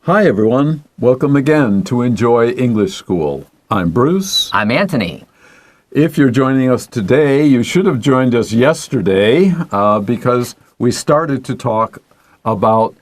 Hi, everyone. Welcome again to Enjoy English School. I'm Bruce. I'm Antony. If you're joining us today, you should have joined us yesterday because we started to talk about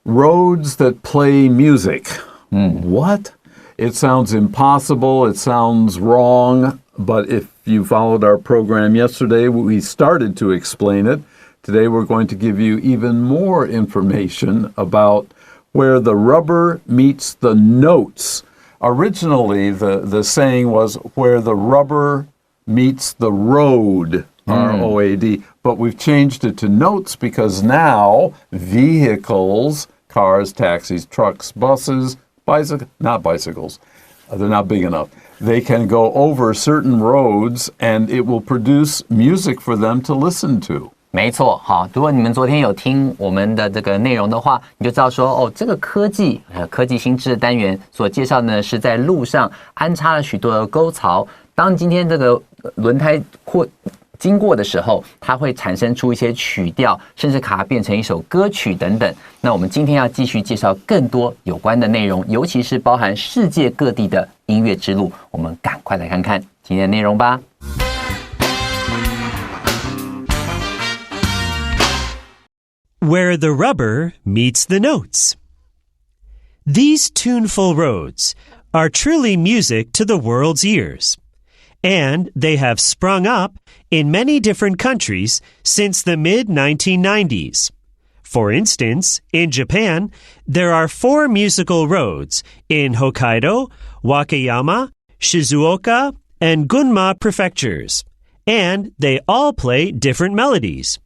roads that play music. What? It sounds impossible. It sounds wrong. But if you followed our program yesterday, we started to explain it. Today, we're going to give you even more information about where the rubber meets the notes. Originally, the saying was where the rubber meets the road, R-O-A-D. But we've changed it to notes because now vehicles, cars, taxis, trucks, buses, not bicycles, they're not big enough. They can go over certain roads and it will produce music for them to listen to. 没错，好，如果你们昨天有听我们的这个内容的话，你就知道说，这个科技新知的单元所介绍的呢，是在路上安插了许多的沟槽。当今天这个轮胎经过的时候，它会产生出一些曲调，甚至把它变成一首歌曲等等。那我们今天要继续介绍更多有关的内容，尤其是包含世界各地的音乐之路。我们赶快来看看今天的内容吧。Where the rubber meets the notes. These tuneful roads are truly music to the world's ears, and they have sprung up in many different countries since the mid-1990s. For instance, in Japan, there are 4 musical roads in Hokkaido, Wakayama, Shizuoka, and Gunma prefectures, and they all play different melodies.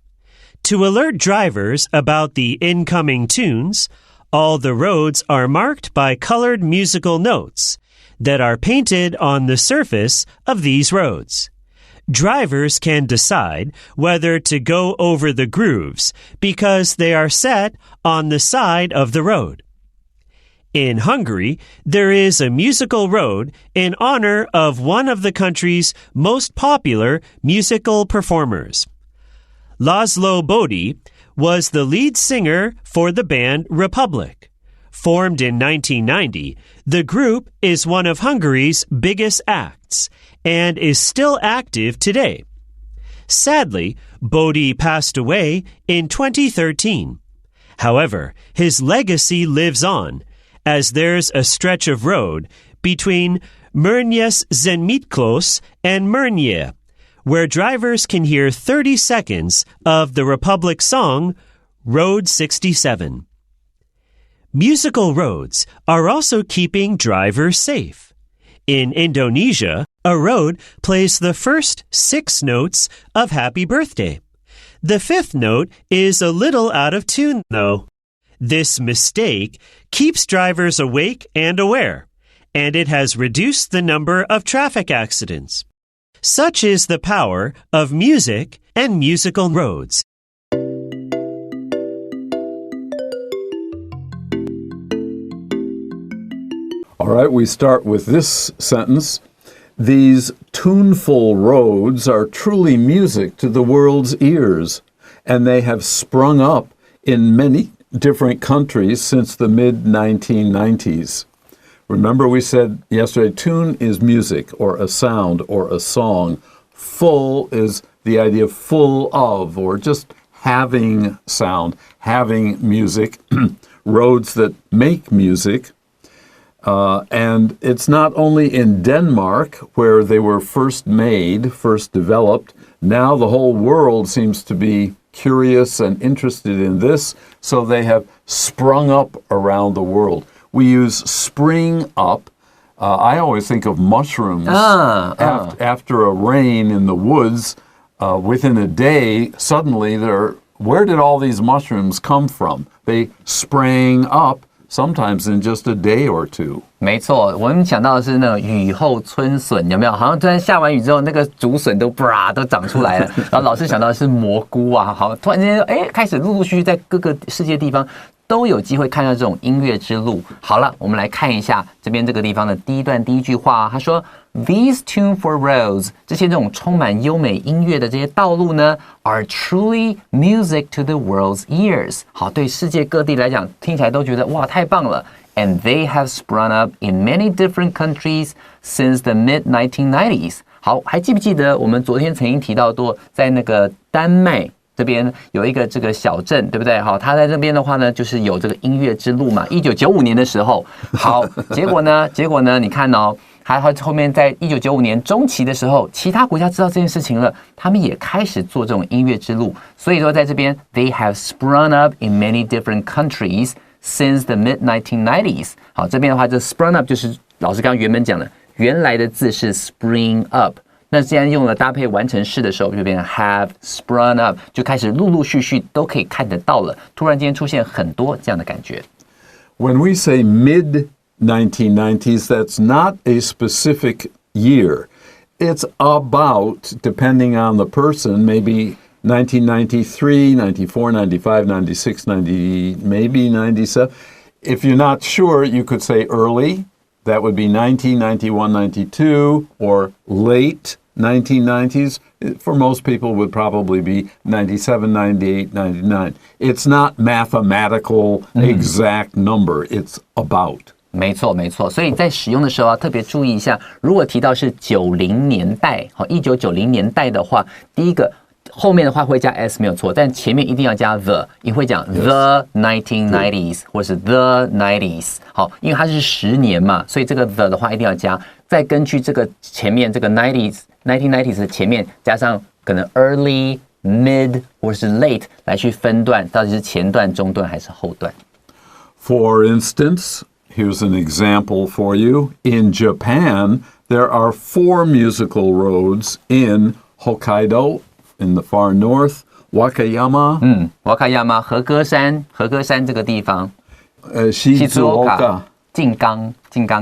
To alert drivers about the incoming tunes, all the roads are marked by colored musical notes that are painted on the surface of these roads. Drivers can decide whether to go over the grooves because they are set on the side of the road. In Hungary, there is a musical road in honor of one of the country's most popular musical performers. Laszlo Body was the lead singer for the band Republic. Formed in 1990, the group is one of Hungary's biggest acts and is still active today. Sadly, Body passed away in 2013. However, his legacy lives on, as there's a stretch of road between Miernies Zenmitklos and Miernie, where drivers can hear 30 seconds of the Republic song, Road 67. Musical roads are also keeping drivers safe. In Indonesia, a road plays the first 6 notes of Happy Birthday. The 5th note is a little out of tune, though. This mistake keeps drivers awake and aware, and it has reduced the number of traffic accidents. Such is the power of music and musical roads. All right, we start with this sentence. These tuneful roads are truly music to the world's ears, and they have sprung up in many different countries since the mid-1990s. Remember we said yesterday, tune is music or a sound or a song. Full is the idea of full of or just having sound, having music, roads that make music. And it's not only in Denmark where they were first made, first developed. Now the whole world seems to be curious and interested in this, so they have sprung up around the world. We use spring up. I always think of mushrooms. After a rain in the woods, within a day, suddenly where did all these mushrooms come from? They sprang up sometimes in just a day or two. 没错，我们想到的是那个雨后春笋，有没有？好像突然下完雨之后，那个竹笋都长出来了。然后老师想到的是蘑菇啊，好，突然间开始陆陆续续在各个世界地方都有机会看到这种音乐之路。好了，我们来看一下这边这个地方的第一段第一句话，他说 These tuneful roads， 这些这种充满优美音乐的这些道路呢 ，are truly music to the world's ears。好，对世界各地来讲，听起来都觉得哇太棒了。and they have sprung up in many different countries since the mid-1990s. 好，还记不记得我们昨天曾经提到过，在那个丹麦这边有一个这个小镇，对不对？好，他在这边的话呢，就是有这个音乐之路嘛。1995年的时候，好，结果呢，你看哦，还后面在1995年中期的时候，其他国家知道这件事情了，他们也开始做这种音乐之路。所以说，在这边 they have sprung up in many different countries since the mid-1990s. 好，这边的话，这 sprung up 就是老师刚刚原本讲的。原来的字是 spring up， 那既然用了搭配完成式的时候，就变成 have sprung up， 就开始陆陆续续都可以看得到了。突然间出现很多这样的感觉。When we say mid-1990s, that's not a specific year. It's about, depending on the person, maybe 1993, 94, 95, 96, 90, maybe 97. If you're not sure, you could say early.That would be 1991, 92, or late 1990s. For most people, would probably be 97, 98, 99. It's not mathematical exact number. It's about. 没错，所以在使用的时候特别注意一下，如果提到是90年代，1990年代的话，第一个。后面的话会加 s 没有错，但前面一定要加 the， 你会讲 the 1990s 或是 the 90s。好，因为它是10年嘛，所以这个 the 的话一定要加。再根据这个前面这个 1990s 的前面加上可能 early、mid 或是 late 来去分段，到底是前段、中段还是后段。For instance, here's an example for you. In Japan, there are 4 musical roads in Hokkaido.In the far north, Wakayama. Wakayama 和歌山这个地方。Shizuoka. 静冈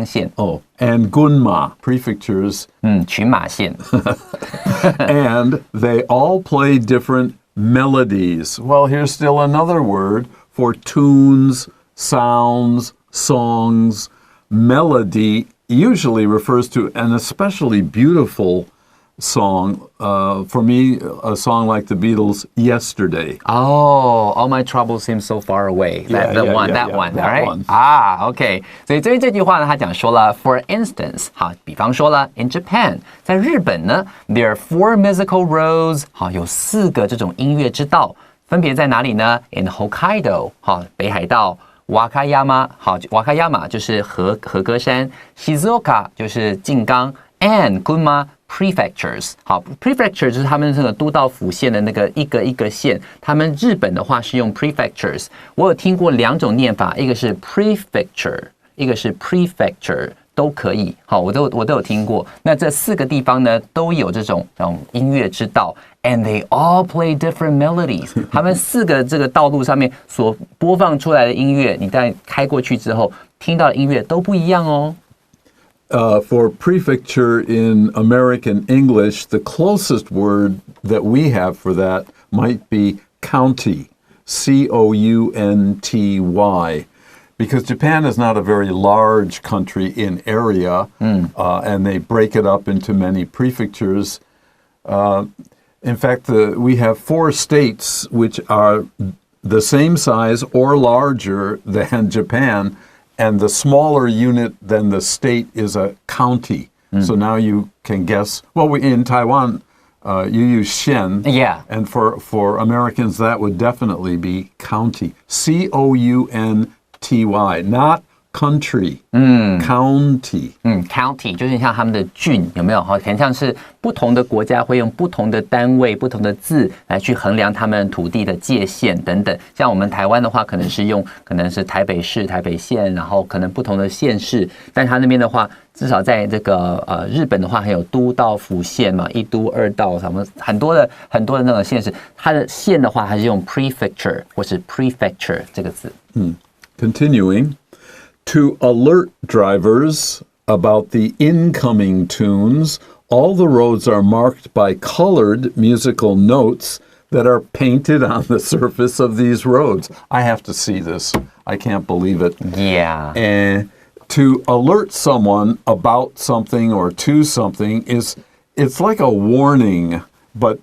县。Oh, and Gunma prefectures. 群马县。And they all play different melodies. Well, here's still another word for tunes, sounds, songs. Melody usually refers to an especially beautiful song. For me, a song like the Beatles' Yesterday. Oh, all my troubles seem so far away. That one, all right? OK. 所以这边这句话呢，他讲说了 for instance, 好，比方说了 in Japan, 在日本呢 there are 4 musical roads, 好，有4个这种音乐之道，分别在哪里呢 in Hokkaido, 好，北海道Wakayama, 好 Wakayama 就是和歌山 Shizuoka 就是静冈 and Gunma prefectures. 好 prefecture 就是他们这个都道府县的那个一个县，他们日本的话是用 prefectures。我有听过2种念法，一个是 prefecture， 一个是 prefecture， 都可以。好，我都有听过。那这4个地方呢，都有这种音乐之道 ，and they all play different melodies 。他们4个这个道路上面所播放出来的音乐，你在开过去之后，听到的音乐都不一样哦。For prefecture in American English, the closest word that we have for that might be county, C-O-U-N-T-Y, because Japan is not a very large country in area, and they break it up into many prefectures. In fact, we have 4 states which are the same size or larger than Japan.And the smaller unit than the state is a county. So now you can guess. Well, in Taiwan, you use Shen. Yeah. And for Americans, that would definitely be county. C-O-U-N-T-Y, not country. County. County 就是像他们的郡，有没有？很像是不同的国家会用不同的单位、不同的字来去衡量他们土地的界限等等。像我们台湾的话，可能是台北市、台北县，然后可能不同的县市。但他那边的话，至少在这个日本的话，还有都道府县嘛，一都、二道什么很多的那种县市。它的县的话，还是用 prefecture 或是 prefecture 这个字。Continuing.To alert drivers about the incoming tunes, all the roads are marked by colored musical notes that are painted on the surface of these roads. I have to see this. I can't believe it. Yeah. And to alert someone about something or to something it's like a warning, but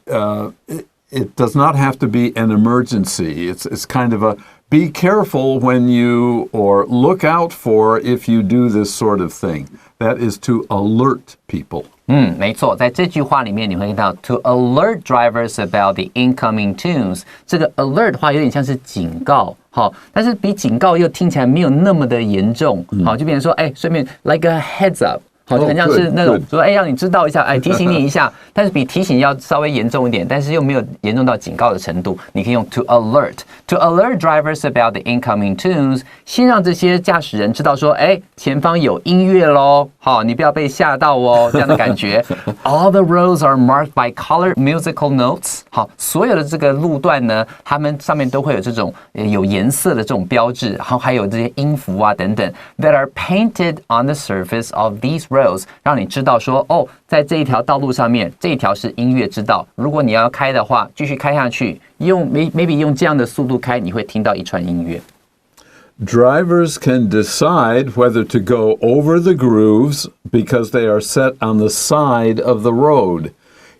it does not have to be an emergency. It's kind of a be careful when you, or look out for if you do this sort of thing. That is to alert people. 没错，在这句话里面你会看到 to alert drivers about the incoming tunes。这个 alert 的话有点像是警告，好，但是比警告又听起来没有那么的严重，好，就变成说，顺便 like a heads up。好，就很像是那种说，让你知道一下，提醒你一下，但是比提醒要稍微严重一点，但是又没有严重到警告的程度。你可以用 to alert drivers about the incoming tunes， 先让这些驾驶人知道说，前方有音乐咯，好，你不要被吓到哦，这样的感觉。All the roads are marked by colored musical notes。好，所有的这个路段呢，它们上面都会有这种有颜色的这种标志，然后还有这些音符啊等等 ，that are painted on the surface of these roads。让你知道说，在这一条道路上面，这一条是音乐之道。如果你要开的话，继续开下去，maybe 用这样的速度开，你会听到一串音乐。Drivers can decide whether to go over the grooves because they are set on the side of the road.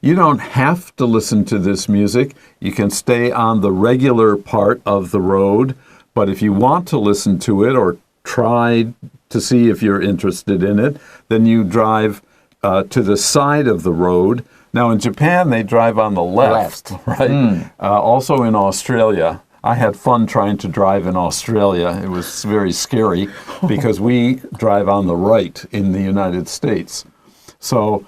You don't have to listen to this music. You can stay on the regular part of the road, but if you want to listen to it or try to see if you're interested in it, then you drive to the side of the road. Now in Japan, they drive on the left. Right? Also in Australia, I had fun trying to drive in Australia. It was very scary because we drive on the right in the United States. So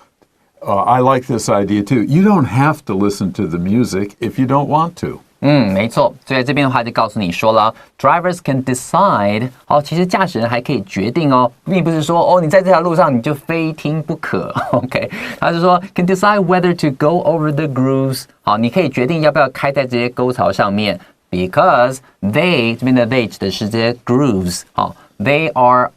I like this idea too. You don't have to listen to the music if you don't want to. 没错，所以在这边的话就告诉你说了 ，drivers can decide。其实驾驶人还可以决定哦，并不是说你在这条路上你就非听不可。OK， 他是说 can decide whether to go over the grooves。好，你可以决定要不要开在这些沟槽上面 ，because they 这边的 they 指的是这些 grooves。好 ，they are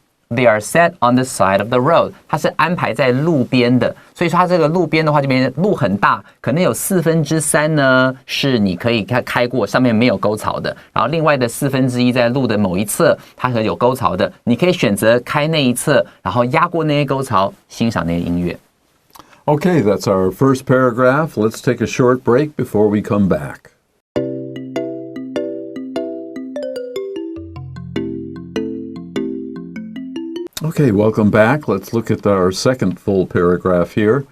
set on the side of the road， 它是安排在路边的，所以说它这个路边的话，这边路很大，可能有3/4呢是你可以开过，上面没有沟槽的，然后另外的1/4在路的某一侧，它是有沟槽的，你可以选择开那一侧，然后压过那些沟槽，欣赏那些音乐。Okay, that's our first paragraph. Let's take a short break before we come back. Okay, welcome back. Let's look at our second full paragraph here.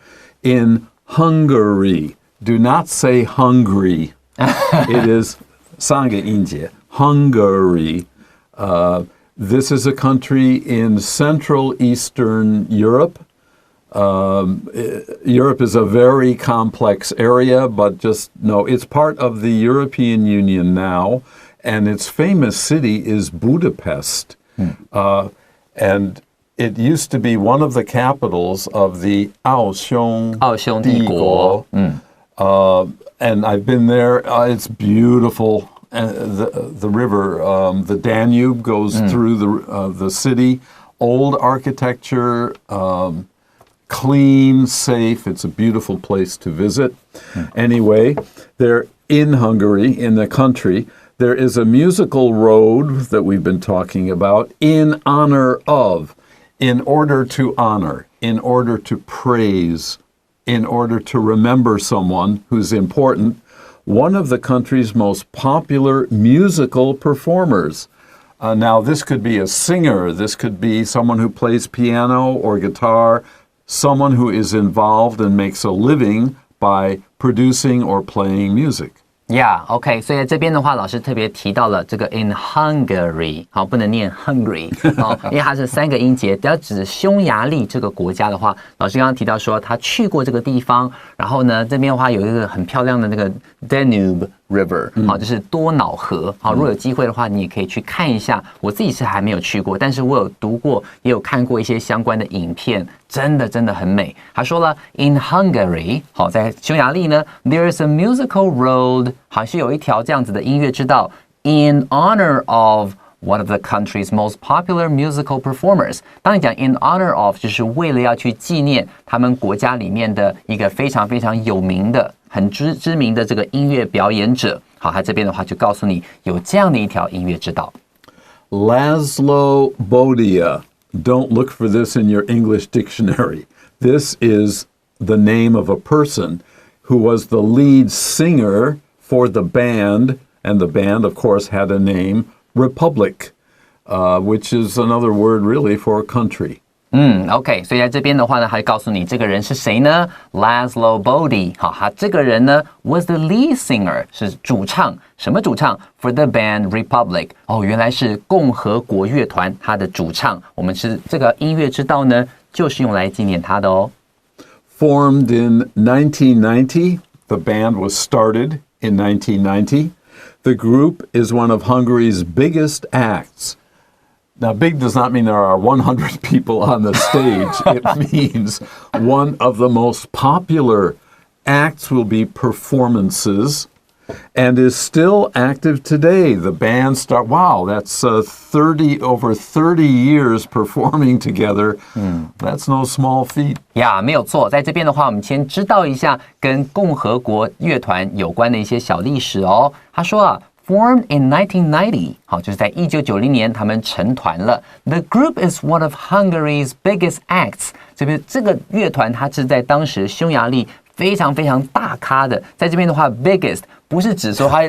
In Hungary, do not say hungry. It is 3个音节 Hungary. This is a country in Central Eastern Europe. Europe is a very complex area, but just know it's part of the European Union now, and its famous city is Budapest. And it used to be one of the capitals of the 奥匈帝国. And I've been there. It's beautiful. The river, the Danube goes through the city. Old architecture, clean, safe. It's a beautiful place to visit. Anyway, they're in Hungary, in the country. There is a musical road that we've been talking about in honor of, in order to honor, in order to praise, in order to remember someone who's important, one of the country's most popular musical performers. Now, this could be a singer, this could be someone who plays piano or guitar, someone who is involved and makes a living by producing or playing music. OK， 所以在这边的话，老师特别提到了这个 in Hungary， 好，不能念 hungry， 因为它是3个音节。要指匈牙利这个国家的话，老师刚刚提到说他去过这个地方，然后呢，这边的话有一个很漂亮的那个 Danube River， 好，就是多瑙河。好，如果有机会的话，你也可以去看一下。我自己是还没有去过，但是我有读过，也有看过一些相关的影片，真的很美。他说了 in Hungary， 好，在匈牙利呢 ，there is a musical road， 好，是有一条这样子的音乐之道 ，in honor of one of the country's most popular musical performers。当你讲 in honor of， 就是为了要去纪念他们国家里面的一个非常有名的、很知名的这个音乐表演者。好，他这边的话就告诉你有这样的一条音乐之道。Laszlo Bodia. Don't look for this in your English dictionary. This is the name of a person who was the lead singer for the band, and the band, of course, had a name, republic, which is another word really for a country. OK， 所以在这边的话呢，还告诉你这个人是谁呢 ？Laszlo Bodie， 好，他这个人呢 was the lead singer， 是主唱，什么主唱 ？For the band Republic， 哦，原来是共和国乐团，他的主唱。我们是这个音乐之道呢，就是用来纪念他的哦。Formed in 1990, the band was started in 1990. The group is one of Hungary's biggest acts.Now, big does not mean there are 100 people on the stage. It means one of the most popular acts will be performances and is still active today. The band that's over 30 years performing together. That's no small feat. 呀，没有错，在这边的话，我们先知道一下跟共和国乐团有关的一些小历史哦。他说啊。Formed in 1990， 好，就是在1990年，他们成团了。The group is one of Hungary's biggest acts。这个乐团，它是在当时匈牙利非常非常大咖的。在这边的话 ，biggest 不是指说它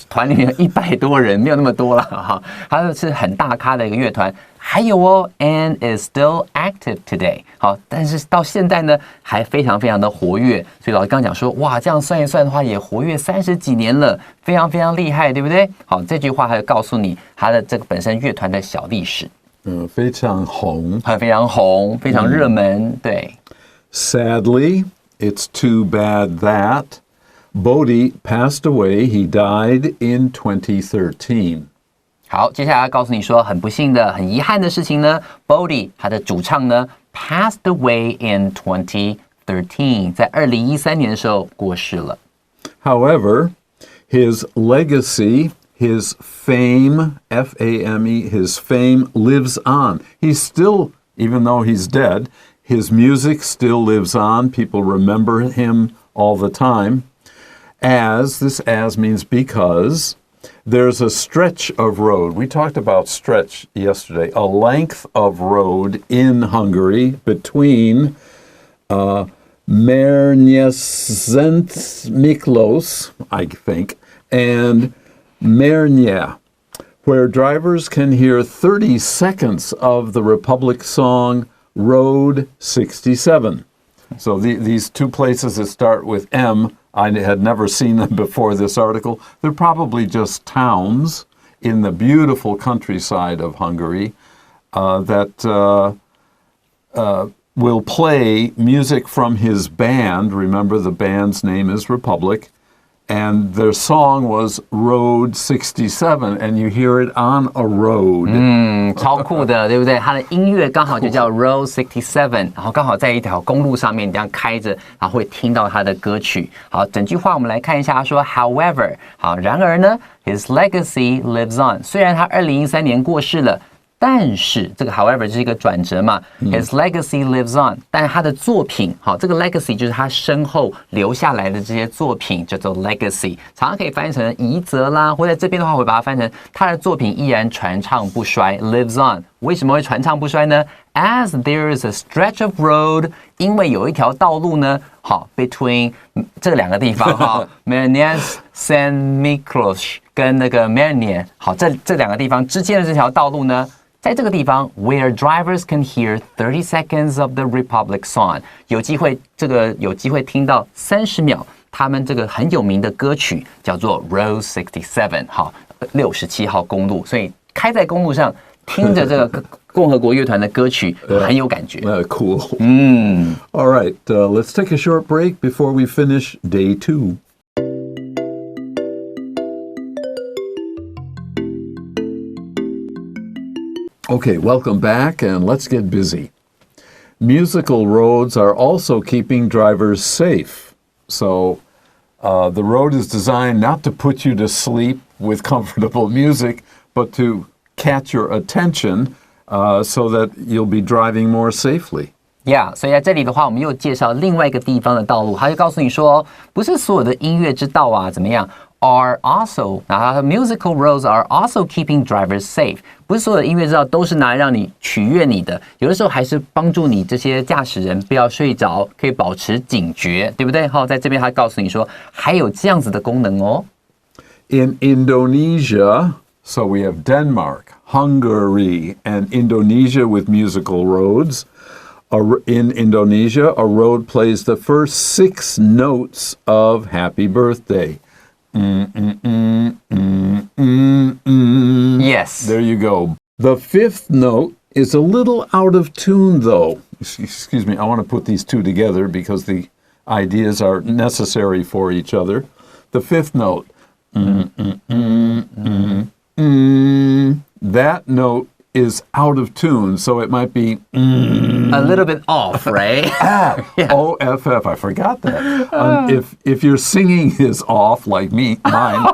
团里面有100多人，没有那么多了哈，它是很大咖的一个乐团。还有哦 ，and is still active today。好，但是到现在呢，还非常非常的活跃。所以老师刚刚讲说，哇，这样算一算的话，也活跃30几年了，非常非常厉害，对不对？好，这句话还有告诉你它的这个本身乐团的小历史。非常红，非常红，非常热门，对。Sadly, it's too bad that Bodie passed away. He died in 2013. 好，接下来要告诉你说，很不幸的、很遗憾的事情呢 ，Bodie 他的主唱呢 passed away in 2013， 在2013年的时候过世了。However, his legacy, his fame, F-A-M-E, his fame lives on. He's still, even though he's dead, his music still lives on. People remember him all the time. This as means because. There's a stretch of road. We talked about stretch yesterday. A length of road in Hungary between Mérnyszentmiklós, I think, and Mérny, where drivers can hear 30 seconds of the Republic song Road 67. So these two places that start with M, I had never seen them before this article. They're probably just towns in the beautiful countryside of Hungary that will play music from his band. Remember, the band's name is Republic. And their song was Road 67, and you hear it on a road. 超酷的，对不对？它的音乐刚好就叫 Road 67， 然后刚好在一条公路上面，你这样开着，然后会听到它的歌曲。好，整句话我们来看一下，他说 However， 好，然而呢 ，His legacy lives on。虽然他2013年过世了。但是这个 however 就是一个转折嘛 ，His legacy lives on， 但是他的作品，好，这个 legacy 就是他身后留下来的这些作品叫做 legacy， 常常可以翻译成遗泽啦，或者这边的话我会把它翻成他的作品依然传唱不衰 lives on。为什么会传唱不衰呢 ？As there is a stretch of road， 因为有一条道路呢，好 ，between 这两个地方哈 ，Mérnyszentmiklós 跟那个 Mérny， 好，这两个地方之间的这条道路呢。在这个地方 ，where drivers can hear 30 seconds of the Republic song， 有机会听到30秒，他们这个很有名的歌曲叫做 Road 67， 好，67号公路，所以开在公路上，听着这个共和国乐团的歌曲，很有感觉。Cool. All right, let's take a short break before we finish day 2. Okay, welcome back, and let's get busy. Musical roads are also keeping drivers safe. So the road is designed not to put you to sleep with comfortable music, but to catch your attention so that you'll be driving more safely. Yeah， 所以在这里的话，我们又介绍另外一个地方的道路，他就告诉你说，不是所有的音乐之道啊，怎么样 ？Are also， 然后 musical roads are also keeping drivers safe。不是所有的音乐之道都是拿来让你取悦你的，有的时候还是帮助你这些驾驶人不要睡着，可以保持警觉，对不对？好，在这边他告诉你说，还有这样子的功能哦。In Indonesia, So we have Denmark, Hungary, and Indonesia with musical roads. In Indonesia, a road plays the first 6 notes of Happy Birthday. Yes. There you go. The 5th note is a little out of tune, though. Excuse me, I want to put these two together because the ideas are necessary for each other. The 5th note. That note is out of tune, so it might be a little bit off, right? Yeah. O-F-F, I forgot that. If your singing is off, like mine,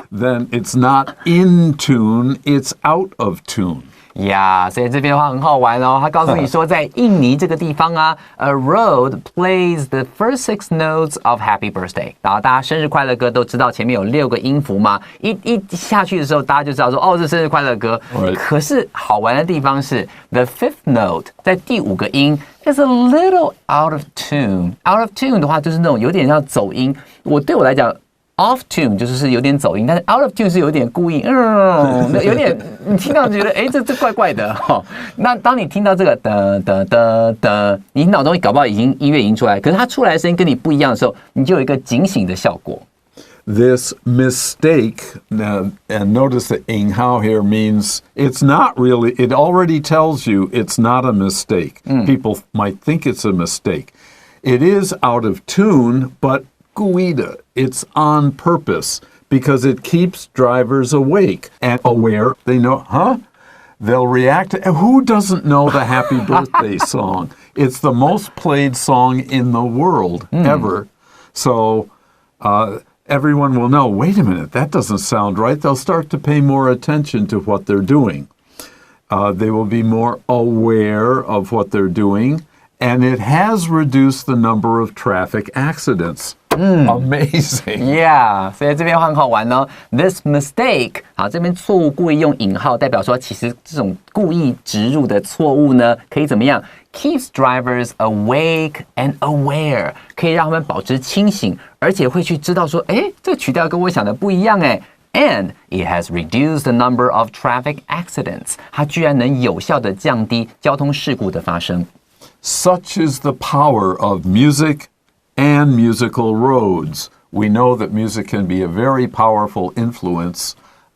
then it's not in tune, it's out of tune. Yeah, 所以这边的话很好玩哦。他告诉你说，在印尼这个地方啊，a road plays the first 6 notes of Happy Birthday。然后大家生日快乐歌都知道前面有6个音符嘛，一下去的时候，大家就知道说，哦，这生日快乐歌。可是好玩的地方是 the 5th note 在第5个音 is a little out of tune。out of tune 的话就是那种有点像走音。对我来讲。Off tune 就是有点走音，但是 out of tune 是有点故意，有点你听到觉得这怪怪的哈。那当你听到这个的，你脑中搞不好音乐已经出来，可是它出来的声音跟你不一样的时候，你就有一个警醒的效果。This mistake, and notice that ing hao here means it's not really, it already tells you it's not a mistake. People might think it's a mistake. It is out of tune, but Guida, it's on purpose because it keeps drivers awake and aware. They know, They'll react. Who doesn't know the Happy Birthday song? It's the most played song in the world ever. So everyone will know, wait a minute, that doesn't sound right. They'll start to pay more attention to what they're doing. They will be more aware of what they're doing. And it has reduced the number of traffic accidents. Amazing. Yeah, 所以这边很好玩哦。This mistake， 好，这边错误故意用引号，代表说其实这种故意植入的错误呢，可以怎么样 ？Keeps drivers awake and aware， 可以让他们保持清醒，而且会去知道说，这个曲调跟我想的不一样And it has reduced the number of traffic accidents， 它居然能有效的降低交通事故的发生。Such is the power of music and musical roads. We know that music can be a very powerful influence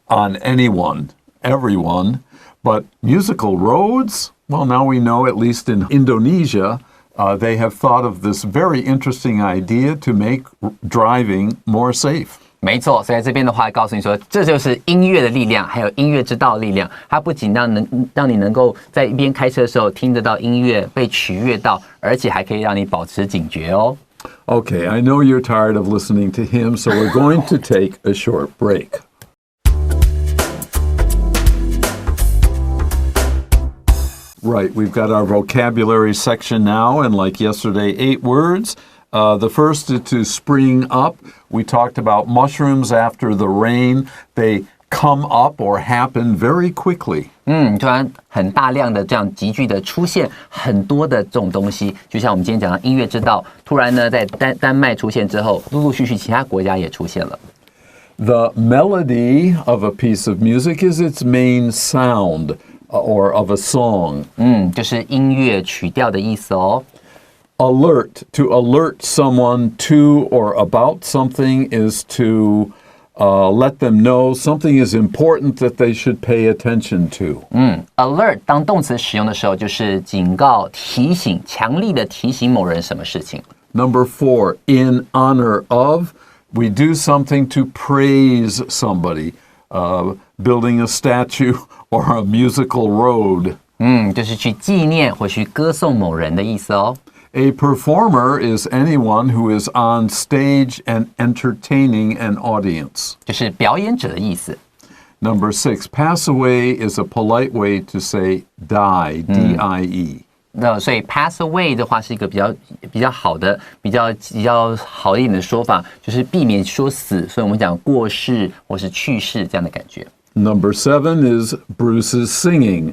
on anyone, everyone, but musical roads, well, now we know, at least in Indonesia, they have thought of this very interesting idea to make driving more safe. 没错，所以这边的话告诉你说，这就是音乐的力量，还有音乐之道的力量。它不仅让你能够在一边开车的时候听得到音乐，被取悦到，而且还可以让你保持警觉哦。Okay, I know you're tired of listening to him, so we're going to take a short break. Right, we've got our vocabulary section now, and like yesterday, 8 words. The first is to spring up. We talked about mushrooms after the rain. They come up or happen very quickly. 突然很大量的这样急剧的出现很多的这种东西，就像我们今天讲的音乐之道，突然呢在丹麦出现之后，陆陆续续其他国家也出现了。The melody of a piece of music is its main sound, or of a song. 就是音乐曲调的意思哦。Alert, to alert someone to or about something is to let them know something is important that they should pay attention to. Alert 当动词使用的时候，就是警告、提醒、强力的提醒某人什么事情。Number 4, in honor of, we do something to praise somebody, building a statue or a musical road. 就是去纪念或去歌颂某人的意思哦。A performer is anyone who is on stage and entertaining an audience. 就是表演者的意思。Number 6, pass away is a polite way to say die, D-I-E. 那所以 pass away 的话是一个比较好的、比较好一点的说法，就是避免说死，所以我们讲过世或是去世这样的感觉。Number 7 is Bruce's singing.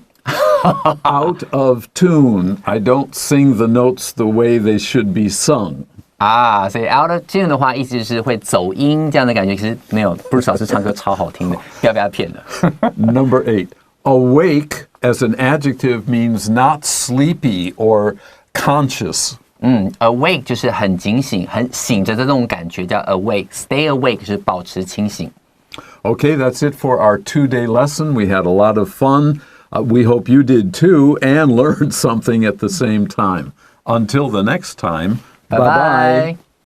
Out of tune. I don't sing the notes the way they should be sung. 啊，所以 out of tune 的话，意思就是会走音这样的感觉。其实没有，Bruce 老师唱歌超好听的，不要被他骗了。Number 8. Awake as an adjective means not sleepy or conscious. Awake 就是很警醒、很醒着的那种感觉，叫 awake。Stay awake 就是保持清醒。Okay, that's it for our 2-day lesson. We had a lot of fun. We hope you did too and learned something at the same time. Until the next time, bye-bye.